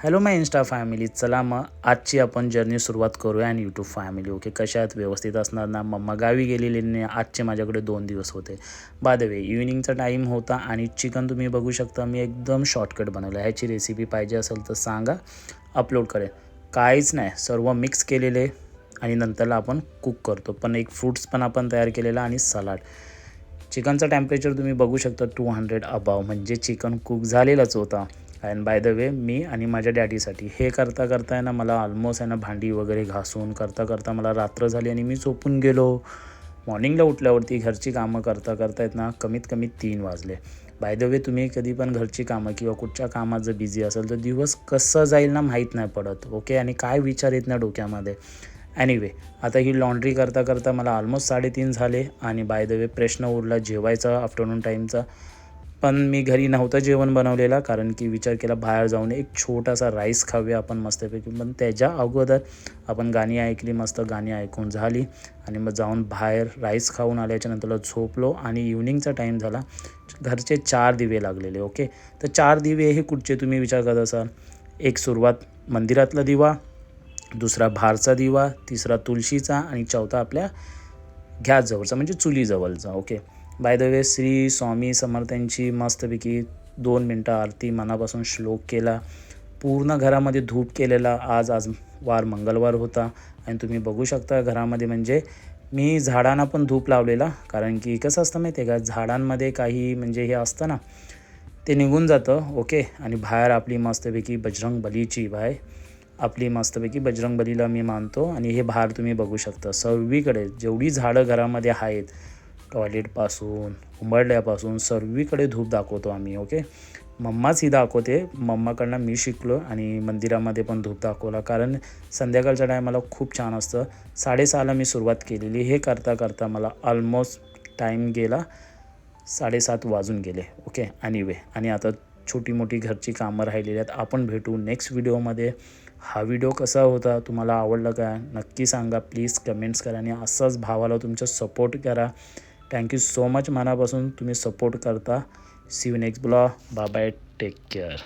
Hello माय Insta family. चला मग आजची आपण जर्नी सुरुवात करूया. आणि यूट्यूब फॅमिली ओके कशा आहेत, व्यवस्थित असणार ना. मम्मा गावी गेलेली नाही, आजचे माझ्याकडे 2 दिवस होते. बाय द वे इव्हिनिंगचा टाईम होता आणि चिकन तुम्ही बघू शकता मी एकदम शॉर्टकट बनवलं. ह्याची रेसिपी पाहिजे असेल तर सांगा, अपलोड करेल. काहीच नाही, सर्व मिक्स केलेले आणि नंतरला आपण कुक करतो. पण एक फ्रूट्स पण आपण तयार केलेला आणि सलाड. चिकनचं टेम्परेचर तुम्ही बघू शकता 200 अबाव, म्हणजे चिकन कुक झालेलाच होता. अँड बाय द वे मी आणि माझ्या डॅडीसाठी हे करता करता आहे ना, मला ऑलमोस्ट आहे ना भांडी वगैरे घासून करता करता मला रात्र झाली आणि मी झोपून गेलो. मॉर्निंगला उठल्यावरती घरची कामं करता करता आहेत ना कमीत कमी 3 वाजले. बाय द वे तुम्ही कधी पण घरची कामं किंवा कुठच्या कामात जर बिझी असेल तर दिवस कसं जाईल ना माहीत नाही पडत. ओके, आणि काय विचार येत ना डोक्यामध्ये. एनिवे आता ही लॉन्ड्री करता करता मला ऑलमोस्ट 3:30 झाले. आणि बाय द वे प्रश्न उरला जेवायचा आफ्टरनून टाईमचा. पण मी घरी नव्हतं जेवण बनवलेला, कारण की विचार केला बाहेर जाऊन एक छोटासा राईस खाऊया आपण मस्तपैकी. पण त्याच्या अगोदर आपण गाणी ऐकली, मस्त गाणी ऐकून झाली आणि मग जाऊन बाहेर राईस खाऊन आल्याच्यानंतरला झोपलो. आणि इव्हनिंगचा टाईम झाला. घरचे 4 दिवे लागलेले. ओके, तर 4 दिवे हे कुठचे तुम्ही विचार करत असाल. एक सुरुवात मंदिरातला दिवा, दुसरा बाहेरचा दिवा, तिसरा तुळशीचा आणि चौथा आपल्या गॅसजवळचा म्हणजे चुलीजवळचा. Okay, by the way Shri Swami समर्थांची मस्तपैकी 2 मिनटं आरती मनापासून श्लोक केला. पूर्ण घरामध्ये धूप केलेला. आज वार मंगळवार होता आणि तुम्ही बघू शकता घरामध्ये म्हणजे मी झाडांना पण धूप लावलेला. कारण की कसं असतं माहिती आहे का, झाडांमध्ये काही म्हणजे हे असतं ना ते निघून जातं. ओके, आणि बाहेर आपली मस्तपैकी बजरंग बलीची आपली मस्तपैकी बजरंग बलीला मी मानतो. आणि हे बाहेर तुम्ही बघू शकता सर्वीकडे जेवढी झाडं घरामध्ये आहेत, टॉयलेटपासून उंबरड्यापासून सर्वीकडे धूप दाखवतो आम्ही. ओके, मम्माच ही दाखवते, मम्माकडनं मी शिकलो. आणि मंदिरामध्ये पण धूप दाखवला, कारण संध्याकाळच्या टायमाला खूप छान असतं. 6:30ला मी सुरुवात केलेली. हे करता करता मला ऑलमोस्ट टाईम गेला 7:30 वाजून गेले. ओके, एनिवे आणि आता छोटी मोठी घरची कामं राहिलेली आहेत. आपण भेटू नेक्स्ट व्हिडिओमध्ये. हा व्हिडिओ कसा होता, तुम्हाला आवडला का, नक्की सांगा. प्लीज कमेंट्स करा आणि असंच भावाला तुमचं सपोर्ट करा. थँक्यू सो मच मनापासून तुम्ही सपोर्ट करता. See you next blog. Bye bye, take care.